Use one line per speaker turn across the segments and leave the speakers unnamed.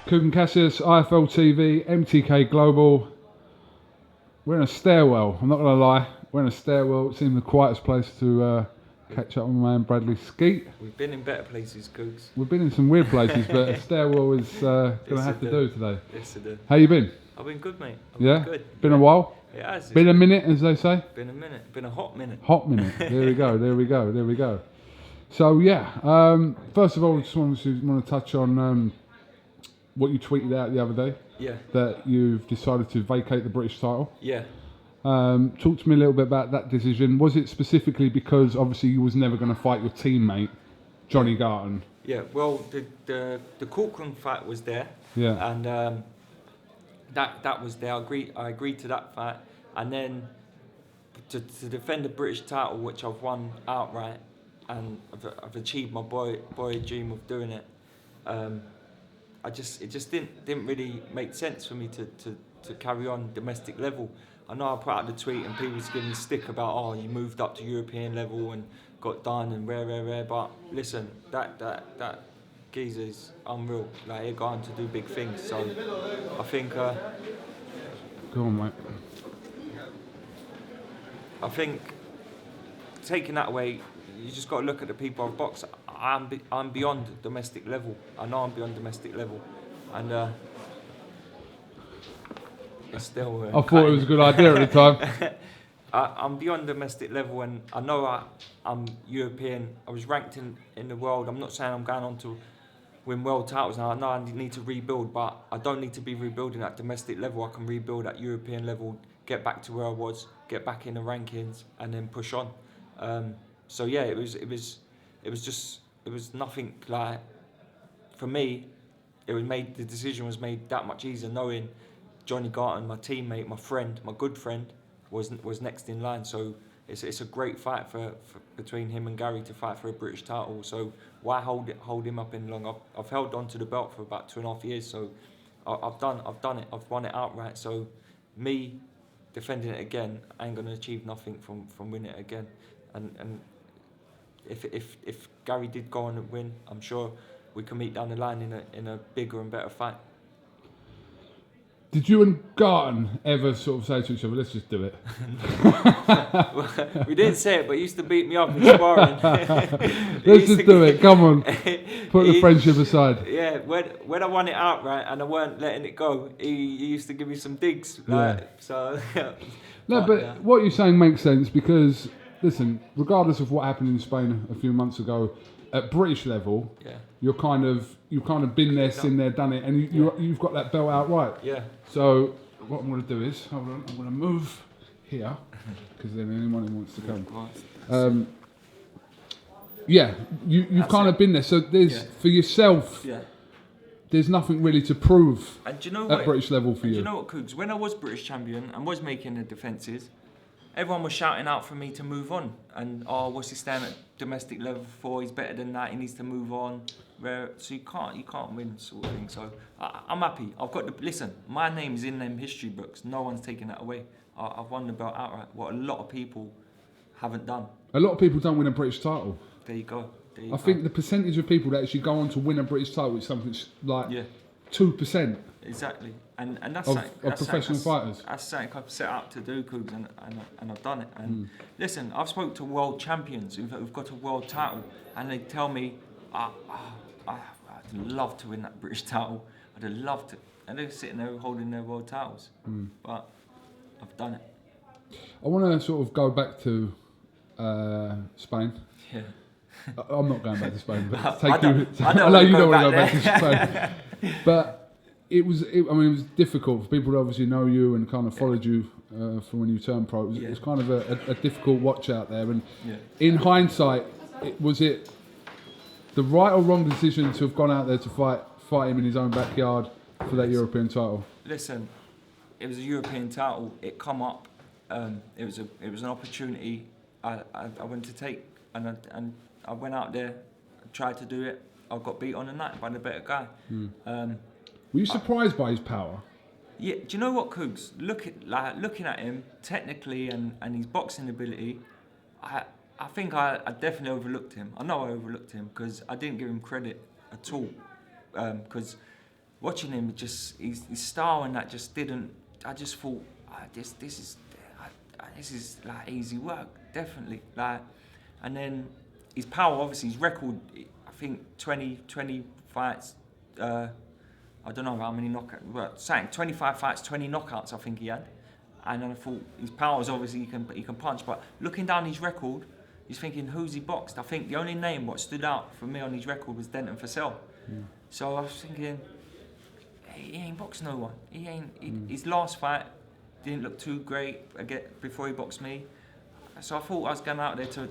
KUGAN, CASSIUS, IFL TV, MTK Global. We're in a stairwell, I'm not going to lie. We're in a stairwell. It seems the quietest place to catch up with my man Bradley Skeete.
We've been in better places, Cougs.
We've been in some weird places, but a stairwell is going to have to do today.
Yes, it do.
How you been?
I've been good, mate.
Been
good.
Been a while?
It has.
Been a minute, as they say?
Been a minute. Been a hot minute.
Hot minute. There we go, there we go, there we go. So, yeah, first of all, I just want to touch on what you tweeted out the other day.
Yeah.
That you've decided to vacate the British title.
Yeah.
Talk to me a little bit about that decision. Was it specifically because obviously you was never going to fight your teammate, Johnny Garton?
Yeah, well, the Corcoran fight was there.
Yeah.
And that was there. I agreed to that fight. And then to defend the British title, which I've won outright, and I've achieved my boy dream of doing it. It just didn't really make sense for me to carry on domestic level. I know I put out the tweet and people was giving me stick about, oh, you moved up to European level and got done and rare, but listen, that geezer's unreal. Like, he's going to do big things, so I think
go on, mate.
I think taking that away, you just got to look at the people I've boxed. I'm beyond domestic level. I know I'm beyond domestic level, and it's still.
I thought it was a good idea at the time.
I'm beyond domestic level, and I know I'm European. I was ranked in the world. I'm not saying I'm going on to win world titles now. I know I need to rebuild, but I don't need to be rebuilding at domestic level. I can rebuild at European level, get back to where I was, get back in the rankings, and then push on. So yeah, it was nothing like, for me. The decision was made that much easier knowing Johnny Garton, my teammate, my friend, my good friend, was next in line. So it's a great fight for between him and Gary to fight for a British title. So why hold him up any longer? I've held on to the belt for about 2.5 years. So I've done it. I've won it outright. So me defending it again, I ain't gonna achieve nothing from winning it again. And if Gary did go on and win, I'm sure we can meet down the line in a bigger and better fight.
Did you and Garton ever sort of say to each other, let's just do it?
We didn't say it, but he used to beat me up in sparring.
Let's just do it, come on. Put the friendship aside.
Yeah, when I won it outright and I weren't letting it go, he used to give me some digs. Like,
yeah.
So,
no, but what you're saying makes sense because, listen, regardless of what happened in Spain a few months ago, at British level,
yeah.
you've kind of been there, seen there, done it, and you've got that belt outright.
Yeah.
So what I'm going to do is, hold on, I'm going to move here because then anyone who wants to come. Yeah, you've kind of been there. So there's for yourself.
Yeah.
There's nothing really to prove
and do you know
at British level for you.
Do you know what, Cougs? When I was British champion and was making the defences, everyone was shouting out for me to move on. And, oh, what's he staying at domestic level for? He's better than that. He needs to move on. So you can't win, sort of thing. So I'm happy. Listen, my name's in them history books. No one's taken that away. I've won the belt outright. What a lot of people haven't done.
A lot of people don't win a British title.
There you go.
I think the percentage of people that actually go on to win a British title is something like 2%.
Exactly, and that's
of professional fighters.
That's something I've set out to do, Cougs, and I've done it. And listen, I've spoke to world champions who've got a world title, and they tell me, I'd love to win that British title. I'd love to, and they're sitting there holding their world titles, but I've done it.
I want to sort of go back to Spain.
Yeah.
I'm not going back to Spain, but
I
know you don't want to go back to Spain. But it was difficult for people to obviously know you and kind of followed you from when you turned pro. It was kind of a difficult watch out there. And in hindsight, was it the right or wrong decision to have gone out there to fight him in his own backyard for that European title?
Listen, it was a European title. It come up. It was an opportunity I went to take, and I went out there, tried to do it. I got beat on the night by the better guy.
Were you surprised by his power?
Yeah. Do you know what, Cougs? Looking at him technically and his boxing ability, I think I definitely overlooked him. I know I overlooked him because I didn't give him credit at all. Because watching him, just his style and that just didn't. I just thought, this is like easy work, definitely. Like, and then his power, obviously, his record. I think 20 fights. I don't know how many knockouts. But saying 25 fights, 20 knockouts. I think he had. And then I thought his powers, obviously, he can punch. But looking down his record, he's thinking, who's he boxed? I think the only name what stood out for me on his record was Denton Fussell. So I was thinking, he ain't boxed no one. His last fight didn't look too great again before he boxed me. So I thought I was going out there to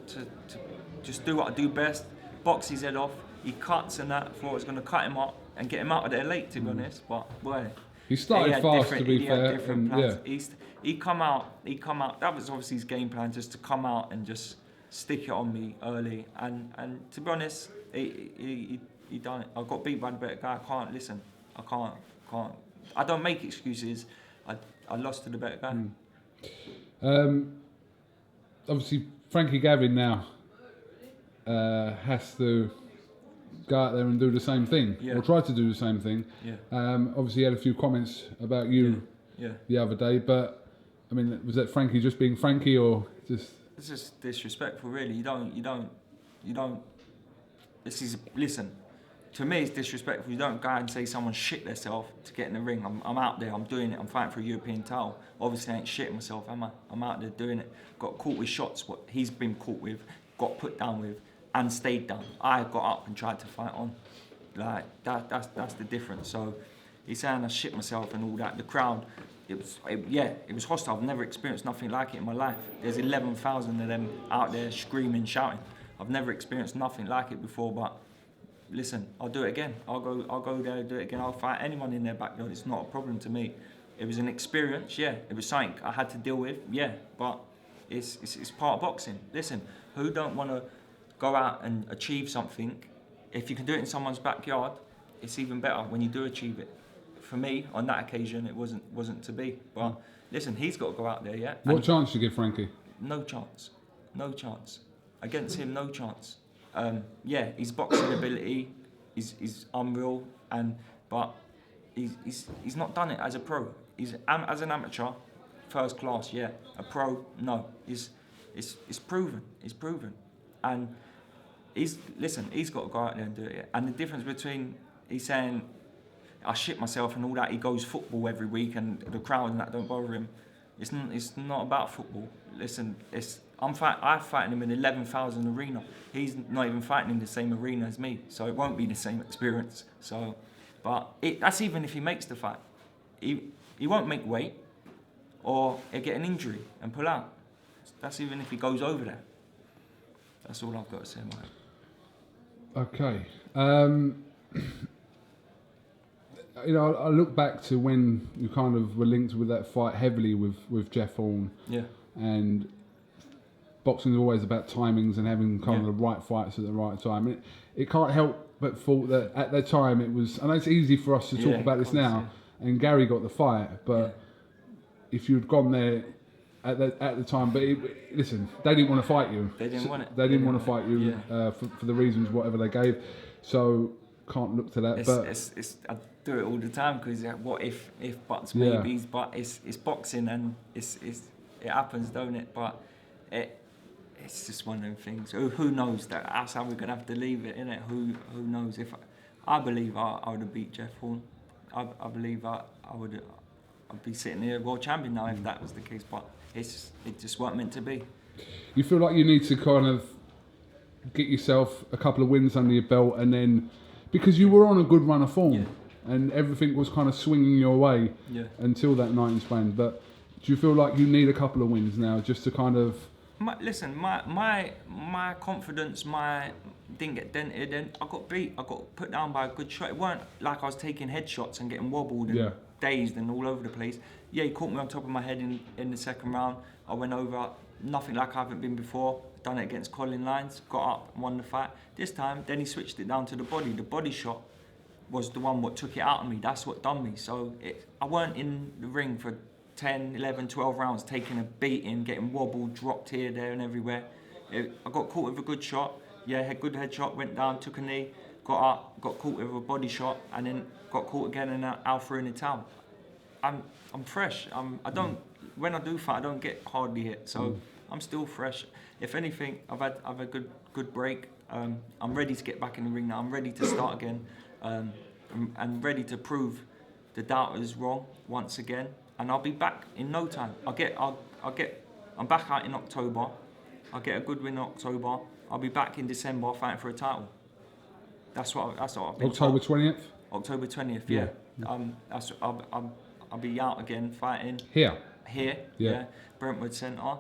just do what I do best, box his head off. He cuts and that. I thought I was going to cut him up and get him out of there late, to be honest. But boy,
he started fast, to be fair.
Different plans. Yeah. He come out. That was obviously his game plan, just to come out and just stick it on me early. And to be honest, he done it. I got beat by the better guy. I can't listen. I can't. I don't make excuses. I lost to the better guy.
Obviously, Frankie Gavin now has to go out there and do the same thing, or try to do the same thing. Obviously, he had a few comments about you the other day, but I mean, was that Frankie just being Frankie, or just?
It's just disrespectful, really. You don't. Listen. To me, it's disrespectful. You don't go and say someone shit themselves to get in the ring. I'm out there, I'm doing it, I'm fighting for a European title. Obviously, I ain't shitting myself, am I? I'm out there doing it. Got caught with shots, what he's been caught with, got put down with, and stayed down. I got up and tried to fight on. Like, that's the difference. So, he's saying I shit myself and all that. The crowd, it was hostile. I've never experienced nothing like it in my life. There's 11,000 of them out there screaming, shouting. I've never experienced nothing like it before, but listen, I'll do it again. I'll go there and do it again. I'll fight anyone in their backyard. It's not a problem to me. It was an experience, yeah. It was something I had to deal with, yeah. But it's part of boxing. Listen, who don't want to go out and achieve something? If you can do it in someone's backyard, it's even better when you do achieve it. For me, on that occasion, it wasn't to be. But listen, he's got to go out there, yeah.
What chance do you give Frankie?
No chance. Against him, no chance. His boxing ability is unreal, but he's not done it as a pro. He's as an amateur, first class, yeah. A pro, no. It's proven. It's proven, and he's got to go out there and do it. Yeah. And the difference between he's saying I shit myself and all that, he goes football every week and the crowd and that don't bother him. It's not about football. Listen, I'm fighting him in 11,000 arena. He's not even fighting in the same arena as me, so it won't be the same experience. So, but that's even if he makes the fight. He won't make weight, or he'll get an injury and pull out. That's even if he goes over there. That's all I've got to say about it.
Okay. I look back to when you kind of were linked with that fight heavily with Jeff Horn. Yeah. And boxing is always about timings and having kind of the right fights at the right time. It can't help but thought that at that time it was. I know it's easy for us to talk about this now, and Gary got the fight, but if you'd gone there at the time, but listen, they didn't want to fight you.
They didn't want it.
They didn't want to fight you for the reasons whatever they gave. So can't look to that.
I do it all the time because what if buts maybes, but it's boxing and it happens, don't it? But it's just one of them things. Who knows? That's how we're gonna have to leave it, innit? Who knows? If I believe I would have beat Jeff Horn. I believe I'd be sitting here world champion now if that was the case. But it just weren't meant to be.
You feel like you need to kind of get yourself a couple of wins under your belt, and then because you were on a good run of form and everything was kind of swinging your way until that night in Spain. But do you feel like you need a couple of wins now just to kind of?
My confidence, didn't get dented, and I got beat. I got put down by a good shot. It weren't like I was taking headshots and getting wobbled and dazed and all over the place. Yeah, he caught me on top of my head in the second round. I went over, nothing like I haven't been before. Done it against Colin Lyons, got up, won the fight. This time, then he switched it down to the body. The body shot was the one what took it out of me. That's what done me. So I weren't in the ring for 10, 11, 12 rounds, taking a beating, getting wobbled, dropped here, there and everywhere. I got caught with a good shot. Yeah, had good headshot, went down, took a knee, got caught with a body shot, and then got caught again in an Alpha in the town. I'm fresh. I don't when I do fight, I don't get hardly hit, so I'm still fresh. If anything, I've had a good break. I'm ready to get back in the ring now. I'm ready to start again, and ready to prove the doubters wrong once again. And I'll be back in no time. I'm back out in October. I'll get a good win in October. I'll be back in December fighting for a title. That's what I've been
October
told.
20th?
October 20th, yeah. I'll be out again fighting.
Here?
Yeah. Brentwood Centre.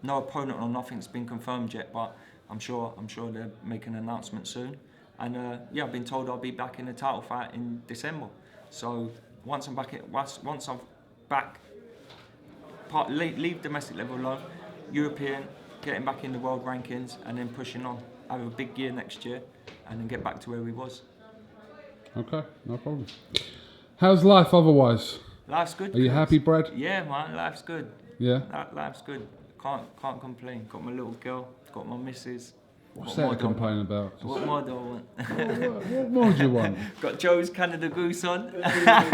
No opponent or nothing's been confirmed yet, but I'm sure they'll make an announcement soon. And I've been told I'll be back in the title fight in December. So once I'm back, leave domestic level alone, European, getting back in the world rankings, and then pushing on. Have a big year next year, and then get back to where we was.
Okay, no problem. How's life otherwise?
Life's good.
Are you happy, Brad?
Yeah, man, life's good.
Yeah?
Life's good. Can't complain. Got my little girl, got my missus.
What's that to complain about?
What more do I want?
What more do you want?
Got Joe's Canada Goose on.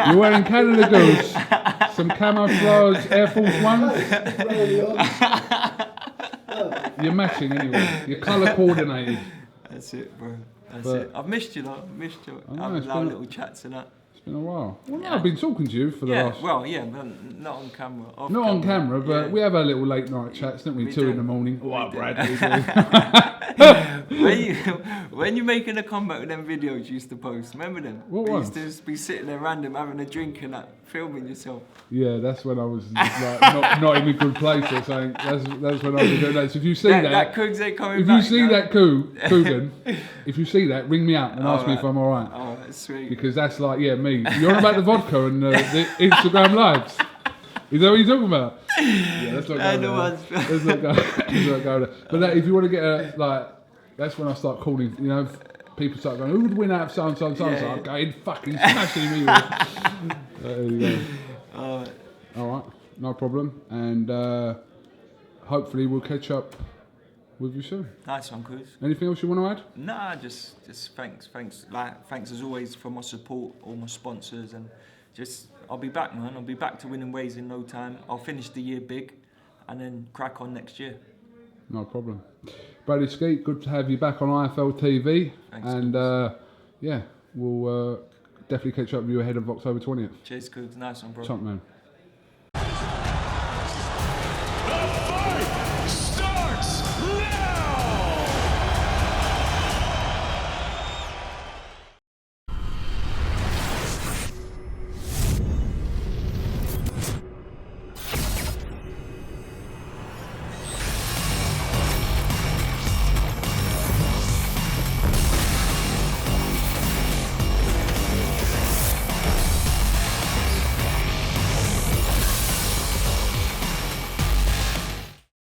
You're wearing Canada Goose, some camouflage Air Force Ones. You're matching anyway. You're colour coordinated.
That's it, bro. That's it. I've missed you though. Missed you. Having our little chats and that.
It's been a while. Well, no, I've been talking to you for the last...
Well, yeah, but not on camera.
Not on camera, but we have our little late night chats, don't we? 2 in the morning.
What, Brad? When you're making a comeback with them videos you used to post, remember them?
What
you
ones?
used to just be sitting there random having a drink and that, filming yourself.
Yeah, that's when I was like, not in a good place or something. That's when I was doing that. So if you see that
Cougs ain't coming
if
back.
you see that KUGAN, if you see that, ring me up and ask me if I'm alright.
Oh, that's sweet.
Because that's like, me. You're on about the vodka and the Instagram lives. Is that what you're talking about? Yeah, let's not go there. Let's not go there. But if you want to get that's when I start calling, people start going, who would win out of so-and-so and so-and-so? I'm going, fucking smashing me with. There you go. Alright, no problem. And hopefully we'll catch up with you soon.
Nice one, Cruz.
Anything else you want to add?
Nah, just thanks. Thanks as always for my support, all my sponsors, and I'll be back, man. I'll be back to winning ways in no time. I'll finish the year big, and then crack on next year.
No problem. Bradley Skeete, good to have you back on IFL TV.
Thanks,
and we'll definitely catch up with you ahead of October 20th.
Cheers, Cruz. Nice one, bro.
Top man.